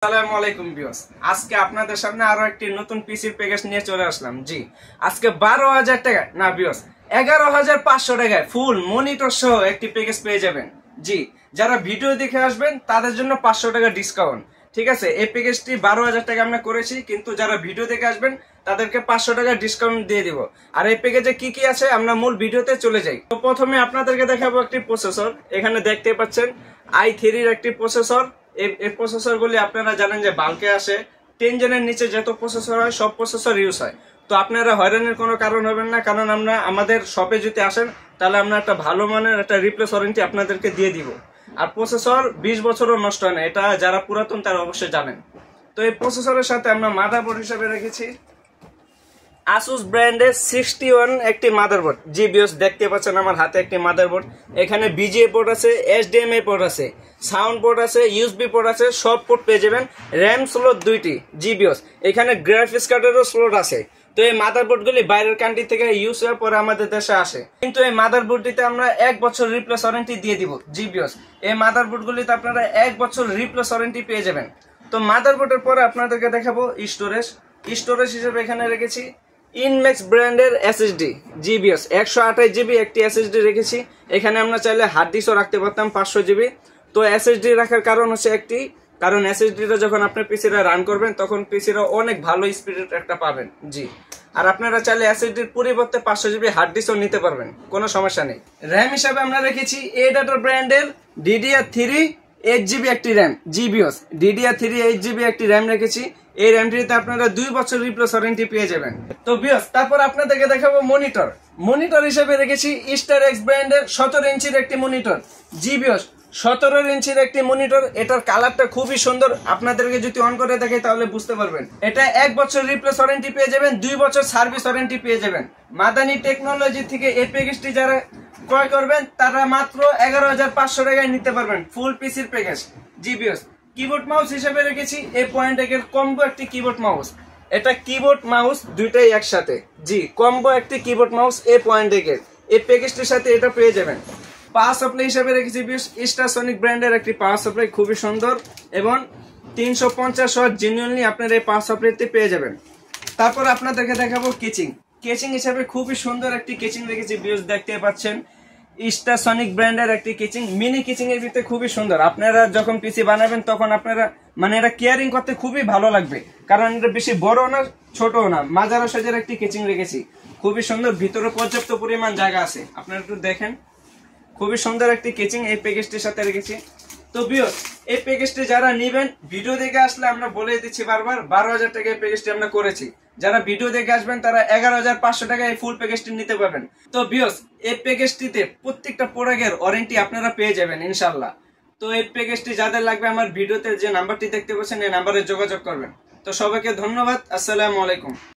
আসসালামু আলাইকুম ভিউয়ার্স, আজকে আপনাদের সামনে আরো একটি নতুন পিসির প্যাকেজ নিয়ে চলে আসলাম। জি, আজকে 12,000 টাকা না ভিউয়ার্স 11,500 টাকায় ফুল মনিটর সহ একটি প্যাকেজ পেয়ে যাবেন। জি, যারা ভিডিও দেখে আসবেন তাদের জন্য 500 টাকা ডিসকাউন্ট। ঠিক আছে, এই প্যাকেজটি 12,000 টাকা আমরা করেছি, কিন্তু যারা ভিডিও দেখে আসবেন তাদেরকে 500 টাকা ডিসকাউন্ট দিয়ে দিব। আর এই প্যাকেজে কি কি আছে আমরা মূল ভিডিওতে চলে যাই। তো প্রথমে আপনাদেরকে দেখাবো একটি প্রসেসর। এখানে দেখতে পাচ্ছেন i3 এর একটি প্রসেসর। এই প্রসেসর গুলি আপনারা জানেন যে বাল্কে আসে। 10 জেনের নিচে যত প্রসেসর হয় সব প্রসেসর ইউজ হয়। তো আপনারা হয়রানির কোনো কারণ হবেন না, কারণ আমরা আমাদের শপে যদি আসেন তাহলে আমরা একটা ভালো মানের একটা রিপ্লেস ওয়ারেন্টি আপনাদেরকে দিয়ে দিব। আর প্রসেসর 20 বছরও নষ্ট হয় না, এটা যারা পুরাতন তারা অবশ্যই জানেন। তো এই প্রসেসরের সাথে আমরা মাদারবোর্ড হিসেবে রেখেছি আসুস ব্র্যান্ডের 61 একটি মাদারবোর্ড। জি ভিউয়ার্স, দেখতে পাচ্ছেন আমার হাতে একটি মাদারবোর্ড। এখানে বিজিএ পোর্ট আছে, এইচডিএমআই পোর্ট আছে, সাউন্ড পোর্ট আছে, ইউএসবি পোর্ট আছে, সব পোর্ট পেয়ে যাবেন। র্যাম স্লট 2টি। জি ভিউয়ার্স, এখানে গ্রাফিক্স কার্ডেরও স্লট আছে। তো এই মাদারবোর্ডগুলি বাইরের কান্ট্রি থেকে ইউজ হওয়ার পরে আমাদের দেশে আসে, কিন্তু এই মাদারবোর্ডটিতে আমরা 1 বছর রিপ্লেস ওয়ারেন্টি দিয়ে দিব। জি ভিউয়ার্স, এই মাদারবোর্ডগুলিতে আপনারা 1 বছর রিপ্লেস ওয়ারেন্টি পেয়ে যাবেন। তো মাদারবোর্ডের পরে আপনাদেরকে দেখাবো স্টোরেজ হিসেবে এখানে রেখেছি ইনম্যাক্স ব্র্যান্ডের এসএসডি। জি ভিউয়ার্স, 128 জিবি একটি এসএসডি রেখেছি। এখানে আমরা চাইলে হার্ড ডিস্কও রাখতে পারতাম 500 জিবি। তো এসএসডি রাখার কারণ হচ্ছে কারণ এসএসডিটা যখন আপনি পিসিটা রান করবেন তখন পিসিটা অনেক ভালো স্পিড একটা পাবেন। জি, আর আপনারা চাইলে এসএসডির পরিবর্তে 500 জিবি হার্ড ডিস্কও নিতে পারবেন, কোনো সমস্যা নেই। র্যাম হিসাবে আমরা রেখেছি এডাটা ব্র্যান্ডের DDR3 8 জিবি একটি র্যাম। জি ভিউয়ার্স, DDR3 8 জিবি একটি র্যাম রেখেছি। এই র্যামটিতে আপনারা 2 বছর রিপ্লেস ওয়ারেন্টি পেয়ে যাবেন। তো ভিউয়ার্স, তারপর আপনাদেরকে দেখাবো মনিটর হিসেবে রেখেছি স্টার এক্স ব্র্যান্ডের 17 ইঞ্চির একটি মনিটর। জি ভিউয়ার্স, 17 ইঞ্চির একটি মনিটর। এটার কালারটা খুবই সুন্দর, আপনাদেরকে যদি অন করে দেখাই তাহলে বুঝতে পারবেন। এটা 1 বছর রিপ্লেস ওয়ারেন্টি পেয়ে যাবেন, 2 বছর সার্ভিস ওয়ারেন্টি পেয়ে যাবেন। মাদানী টেকনোলজি থেকে এই প্যাকেজটি যারা ক্রয় করবেন তারা মাত্র 11,500 টাকায় নিতে পারবেন ফুল পিসির প্যাকেজ। জি ভিউয়ার্স, কিবোর্ড মাউস হিসেবে রেখেছি এই পয়েন্ট এর কম্বো একটি কিবোর্ড মাউস। এটা কিবোর্ড মাউস দুইটাই একসাথে। জি, কম্বো একটি কিবোর্ড মাউস এই পয়েন্ট এর এই প্যাকেজটির সাথে এটা পেয়ে যাবেন। পাওয়ার সাপ্লাই হিসেবে রেখেছি স্টারসনিক ব্র্যান্ডের একটি পাওয়ার সাপ্লাই, খুবই সুন্দর এবং 350 ওয়াট জেনুইনলি আপনার এই পাওয়ার সাপ্লাইতে পেয়ে যাবেন। তারপর আপনাদেরকে দেখাবো কেচিং হিসেবে খুবই সুন্দর একটি কেচিং রেখেছি। ভিউয়ার্স, দেখতে পাচ্ছেন স্টারসনিক ব্র্যান্ডের একটি কেচিং। মিনি কেচিং এর ভিতরে খুবই সুন্দর। আপনারা যখন পিসি বানাবেন তখন আপনারা এটা কেয়ারিং করতে খুবই ভালো লাগবে, কারণ এটা বেশি বড় না ছোটও না, মাঝারো সাইজের একটি কেচিং রেখেছি। খুবই সুন্দর, ভিতরে পর্যাপ্ত পরিমাণ জায়গা আছে, আপনারা একটু দেখেন। খুবই সুন্দর একটি কেচিং এই প্যাকেজটির সাথে রেখেছি। তো ভিউয়ার্স, এই প্যাকেজটি যারা নেবেন ভিডিও দেখে আসলে আমরা বলে দিচ্ছি বারবার 12,000 টাকা এই প্যাকেজটি আমরা করেছি। যারা ভিডিও দেখে আসবেন তারা 11,500 টাকা এই ফুল প্যাকেজটি নিতে পারবেন। তো ভিউয়ার্স, এই প্যাকেজটিতে প্রত্যেকটা প্রোডাক্টের ওয়ারেন্টি আপনারা পেয়ে যাবেন ইনশাআল্লাহ। তো এই প্যাকেজটি যাদের লাগবে আমার ভিডিওতে যে নাম্বারটি দেখতে পাচ্ছেন এই নাম্বারে যোগাযোগ করবেন। তো সবাইকে ধন্যবাদ। আসসালামু আলাইকুম।